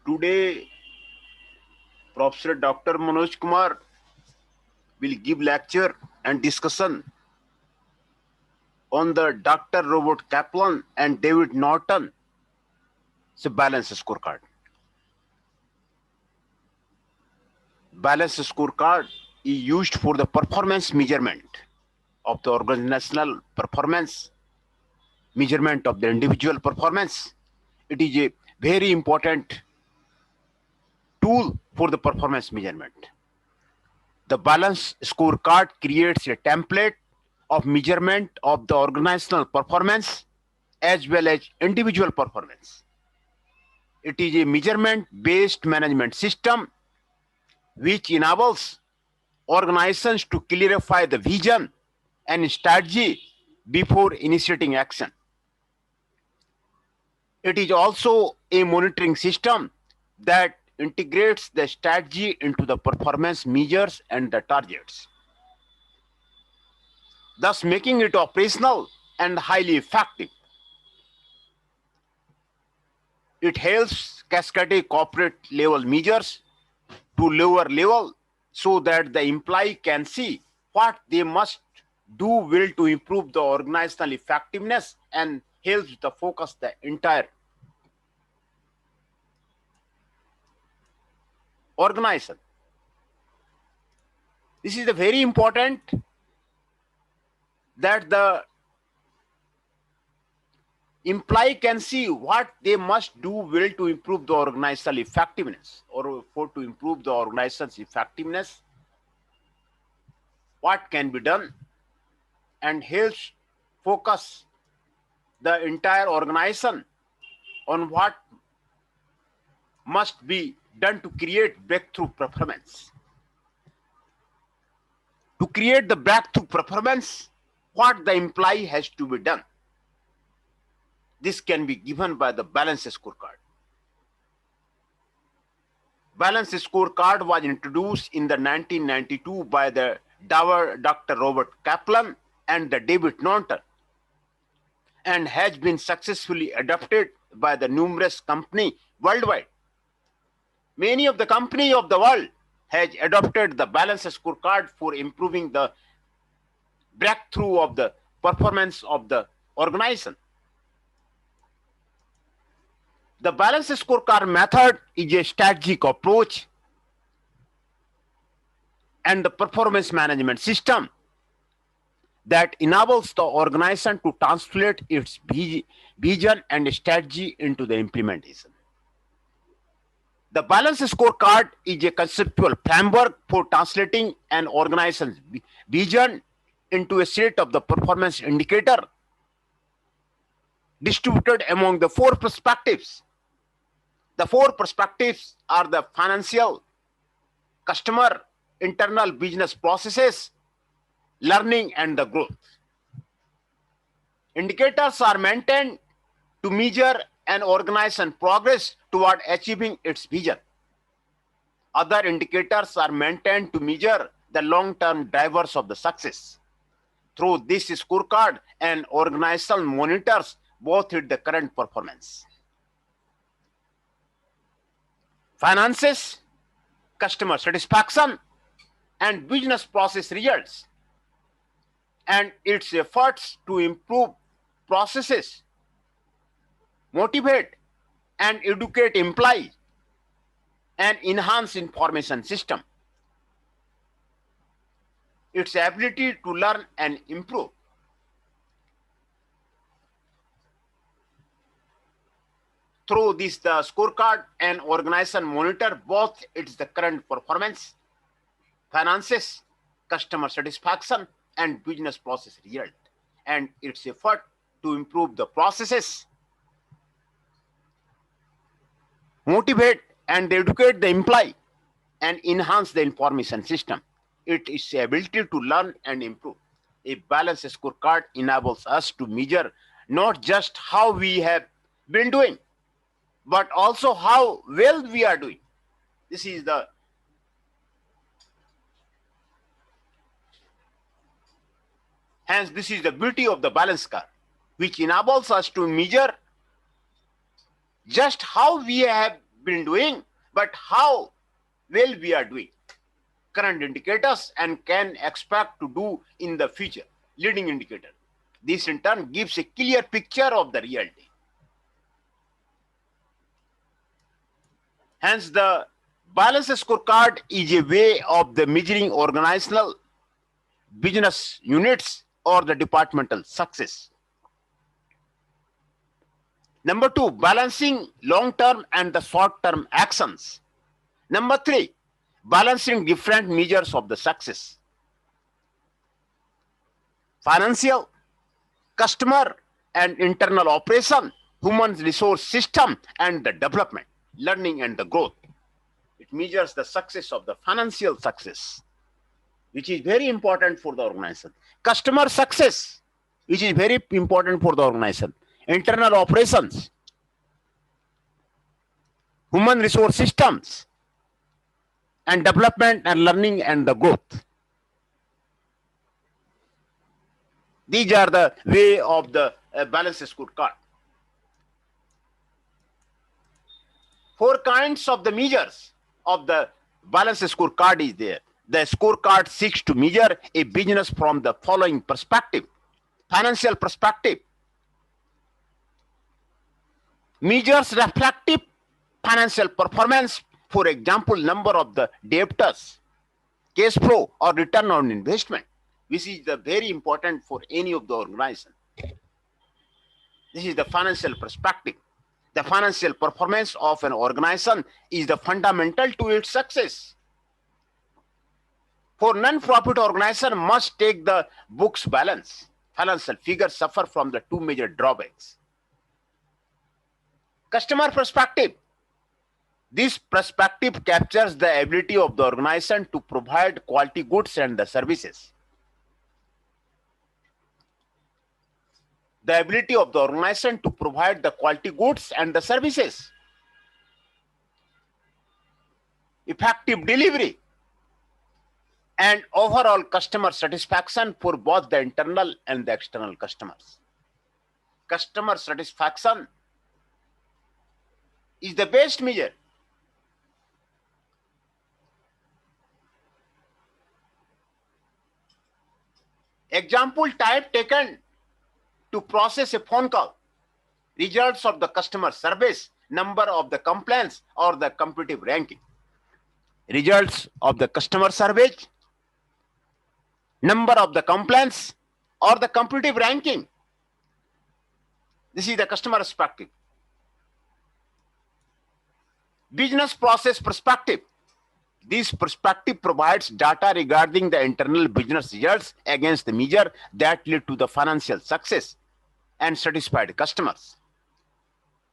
Today, Professor Dr. Manoj Kumar will give lecture and discussion on the Dr. Robert Kaplan and David Norton balance scorecard. Balance scorecard is used for the performance measurement of the organizational performance, measurement of the individual performance. It is a very important tool for the performance measurement. The balance scorecard creates a template of measurement of the organizational performance as well as individual performance. It is a measurement-based management system which enables organizations to clarify the vision and strategy before initiating action. It is also a monitoring system that integrates the strategy into the performance measures and the targets, thus making it operational and highly effective. It helps cascade corporate level measures to lower level so that the employee can see what they must do well to improve the organizational effectiveness and helps to focus the entire organization. This is very important that the employee can see what they must do well to improve the organizational effectiveness or for to improve the organization's effectiveness, what can be done, and helps focus the entire organization on what must be done to create breakthrough performance. To create the breakthrough performance, what the employee has to be done. This can be given by the balance scorecard. Balance scorecard was introduced in the 1992 by the Dr. Robert Kaplan and the David Norton, and has been successfully adopted by the numerous companies worldwide. Many of the companies of the world has adopted the balance scorecard for improving the breakthrough of the performance of the organization. The balance scorecard method is a strategic approach and the performance management system that enables the organization to translate its vision and strategy into the implementation. The balance scorecard is a conceptual framework for translating an organization's vision into a set of the performance indicator distributed among the four perspectives. The four perspectives are the financial, customer, internal business processes, learning, and the growth. Indicators are maintained to measure an organization progress toward achieving its vision. Other indicators are maintained to measure the long-term drivers of the success. Through this scorecard, an organization monitors both the current performance, finances, customer satisfaction, and business process results, and its efforts to improve processes, motivate and educate employees, and enhance information system, its ability to learn and improve. Through this the scorecard, an organization monitor both its the current performance, finances, customer satisfaction, and business process result, and its effort to improve the processes, motivate and educate the employee, and enhance the information system. It is the ability to learn and improve. A balanced scorecard enables us to measure not just how we have been doing, but also how well we are doing. This is the hence this is the beauty of the balance score, which enables us to measure just how we have been doing, but how well we are doing. Current indicators and can expect to do in the future. Leading indicator. This in turn gives a clear picture of the reality. Hence, the balance scorecard is a way of the measuring organizational, business units, or the departmental success. Number 2, balancing long-term and the short-term actions. Number 3, balancing different measures of the success. Financial, customer and internal operation, human resource system, and the development, learning and the growth. It measures the success of the financial success, which is very important for the organization. Customer success, which is very important for the organization. Internal operations, human resource systems, and development and learning and the growth. These are the way of the balance scorecard. 4 kinds of the measures of the balance scorecard is there. The scorecard seeks to measure a business from the following perspective. Financial perspective. Measures reflective financial performance, for example, number of the debtors, cash flow, or return on investment, which is the very important for any of the organization. This is the financial perspective. The financial performance of an organization is the fundamental to its success. For non-profit organization must take the books balance. Financial figures suffer from the 2 major drawbacks. Customer perspective. This perspective captures the ability of the organization to provide quality goods and the services. The ability of the organization to provide the quality goods and the services. Effective delivery and overall customer satisfaction for both the internal and the external customers. Customer satisfaction is the best measure. Example type taken to process a phone call, results of the customer service, number of the complaints, or the competitive ranking. Results of the customer service, number of the complaints, or the competitive ranking. This is the customer perspective. Business process perspective. This perspective provides data regarding the internal business results against the measure that lead to the financial success and satisfied customers.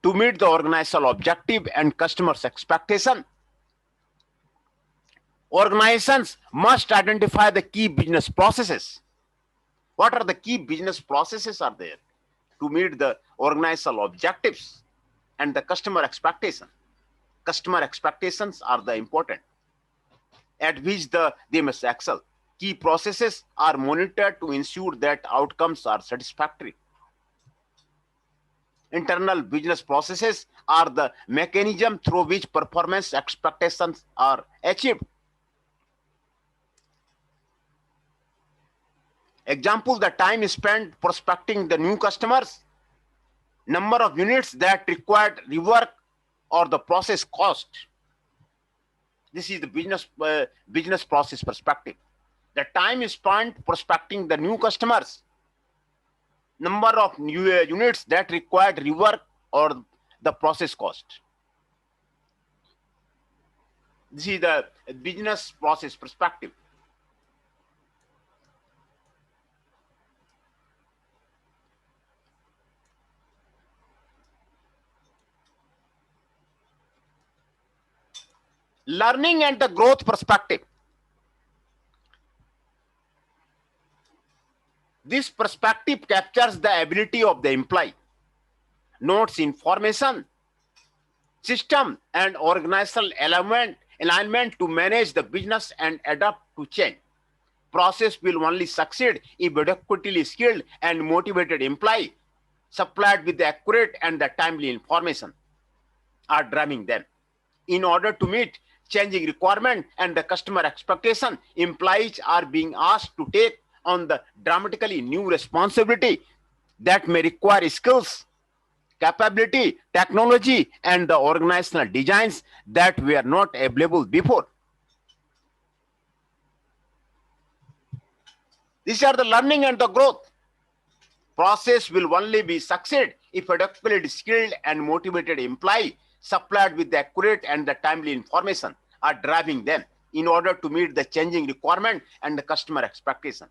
To meet the organizational objective and customers' expectation, organizations must identify the key business processes. What are the key business processes are there to meet the organizational objectives and the customer expectation? Customer expectations are the important at which they must excel. Key processes are monitored to ensure that outcomes are satisfactory. Internal business processes are the mechanism through which performance expectations are achieved. Example, the time spent prospecting the new customers, number of units that required rework, or the process cost. This is the business process perspective. The time spent prospecting the new customers, number of new units that required rework, or the process cost. This is the business process perspective. Learning and the growth perspective. This perspective captures the ability of the employee, notes information, system, and organizational alignment to manage the business and adapt to change. Process will only succeed if adequately skilled and motivated employee supplied with the accurate and the timely information are driving them. In order to meet changing requirement and the customer expectation, employees are being asked to take on the dramatically new responsibility that may require skills, capability, technology, and the organizational designs that were not available before. These are the learning and the growth. Process will only be succeed if adequately skilled and motivated employee supplied with the accurate and the timely information are driving them in order to meet the changing requirement and the customer expectation.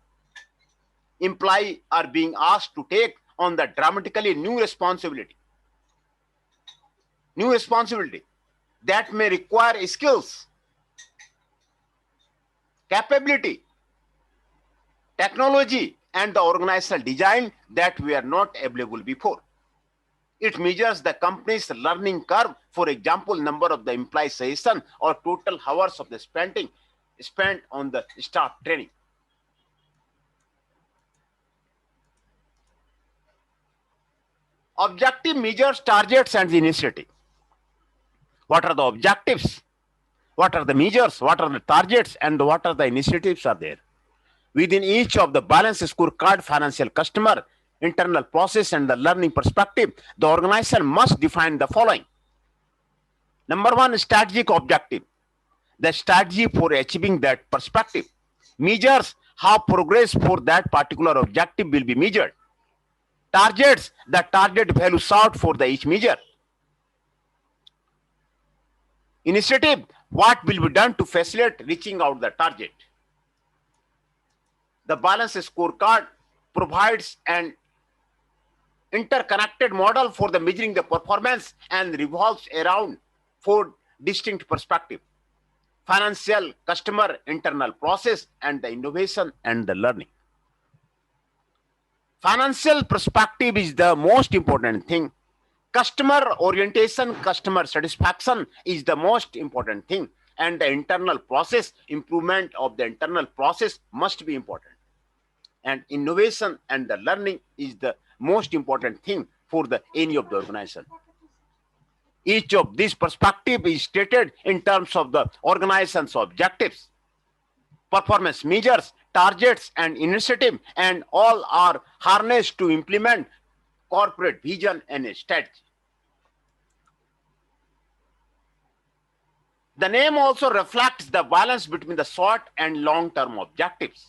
Employees are being asked to take on the dramatically new responsibility that may require skills, capability, technology, and the organizational design that were not available before. It measures the company's learning curve, for example, number of the employee session or total hours of the spent on the staff training. Objective measures targets and the initiative. What are the objectives? What are the measures? What are the targets? And what are the initiatives are there? Within each of the balance scorecard, financial, customer, internal process, and the learning perspective, the organization must define the following. Number one, strategic objective. The strategy for achieving that perspective. Measures how progress for that particular objective will be measured. Targets, the target value sought for the each measure. Initiative, what will be done to facilitate reaching out the target. The balance scorecard provides an interconnected model for the measuring the performance and revolves around 4 distinct perspectives: financial, customer, internal process, and the innovation and the learning. Financial perspective is the most important thing. Customer orientation, customer satisfaction is the most important thing, and the internal process, improvement of the internal process must be important. And innovation and the learning is the most important thing for the any of the organization. Each of these perspective is stated in terms of the organization's objectives, performance measures, targets, and initiative, and all are harnessed to implement corporate vision and strategy. The name also reflects the balance between the short and long-term objectives,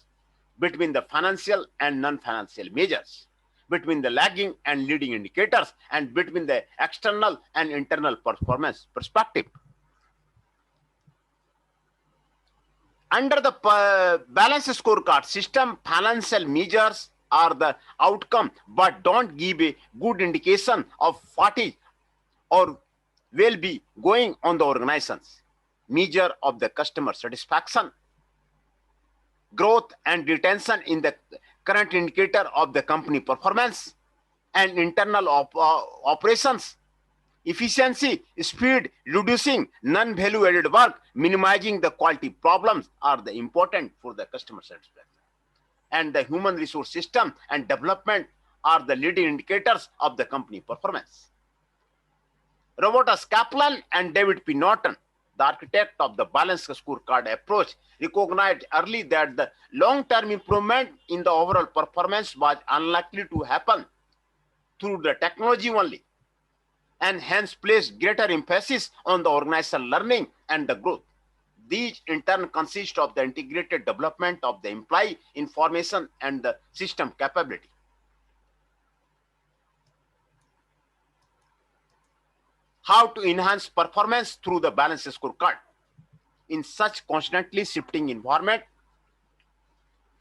between the financial and non-financial measures, between the lagging and leading indicators, and between the external and internal performance perspective. Under the balance scorecard system, financial measures are the outcome, but don't give a good indication of what is or will be going on the organizations. Measure of the customer satisfaction, growth and retention in the current indicator of the company performance, and internal operations, efficiency, speed, reducing non-value added work, minimizing the quality problems are the important for the customer satisfaction. And the human resource system and development are the leading indicators of the company performance. Robertus Kaplan and David P. Norton, the architect of the balanced scorecard approach, recognized early that the long-term improvement in the overall performance was unlikely to happen through the technology only, and hence placed greater emphasis on the organizational learning and the growth. These in turn consist of the integrated development of the employee information and the system capability. How to enhance performance through the balanced scorecard? In such constantly shifting environment,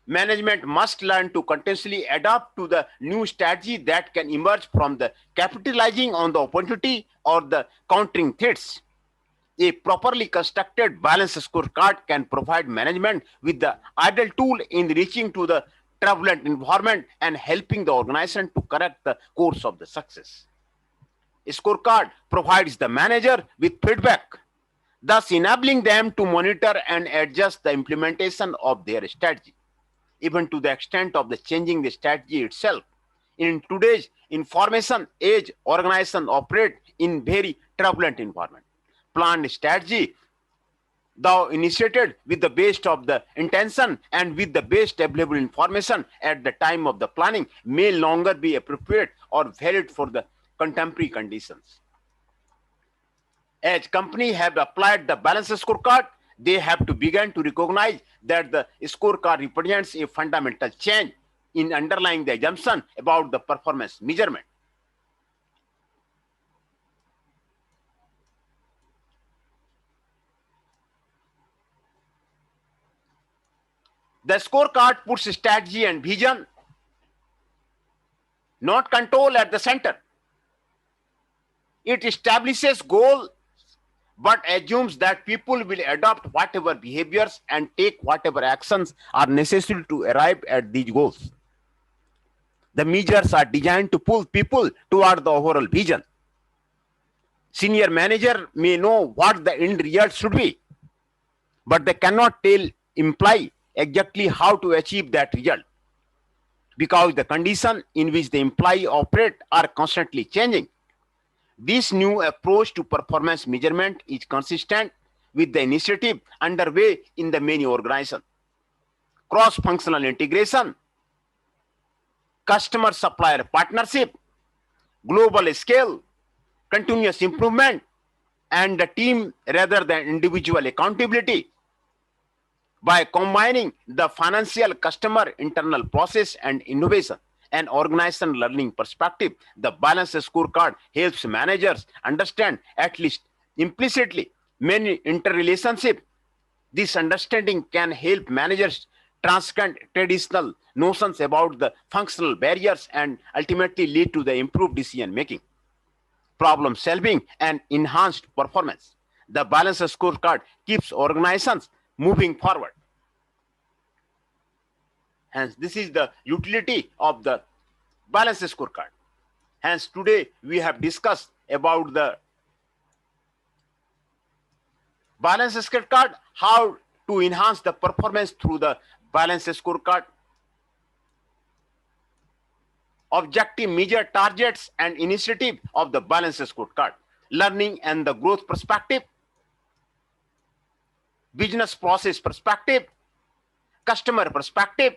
management must learn to continuously adapt to the new strategy that can emerge from the capitalizing on the opportunity or the countering threats. A properly constructed balanced scorecard can provide management with the ideal tool in reaching to the turbulent environment and helping the organization to correct the course of the success. A scorecard provides the manager with feedback, thus enabling them to monitor and adjust the implementation of their strategy, even to the extent of the changing the strategy itself. In today's information age, organizations operate in very turbulent environment. planned strategy, though initiated with the best of the intention and with the best available information at the time of the planning, may longer be appropriate or valid for the contemporary conditions. As companies have applied the balanced scorecard, they have to begin to recognize that the scorecard represents a fundamental change in underlying the assumption about the performance measurement. The scorecard puts strategy and vision, not control, at the center. It establishes goals but assumes that people will adopt whatever behaviors and take whatever actions are necessary to arrive at these goals. The measures are designed to pull people toward the overall vision. Senior manager may know what the end result should be, but they cannot imply exactly how to achieve that result, because the conditions in which the employee operate are constantly changing. This new approach to performance measurement is consistent with the initiative underway in the many organizations. Cross-functional integration, customer-supplier partnership, global scale, continuous improvement, and the team rather than individual accountability. By combining the financial, customer, internal process, and innovation and organization learning perspective, the balanced scorecard helps managers understand, at least implicitly, many interrelationships. This understanding can help managers transcend traditional notions about the functional barriers and ultimately lead to the improved decision making, problem solving, and enhanced performance. The balanced scorecard keeps organizations moving forward. Hence, this is the utility of the balanced scorecard. Hence, today we have discussed about the balanced scorecard, how to enhance the performance through the balanced scorecard, objective measure targets and initiative of the balanced scorecard, learning and the growth perspective, business process perspective, customer perspective,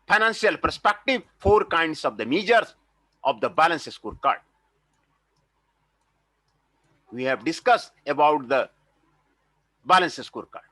financial perspective, 4 kinds of the measures of the balanced scorecard. We have discussed about the balanced scorecard.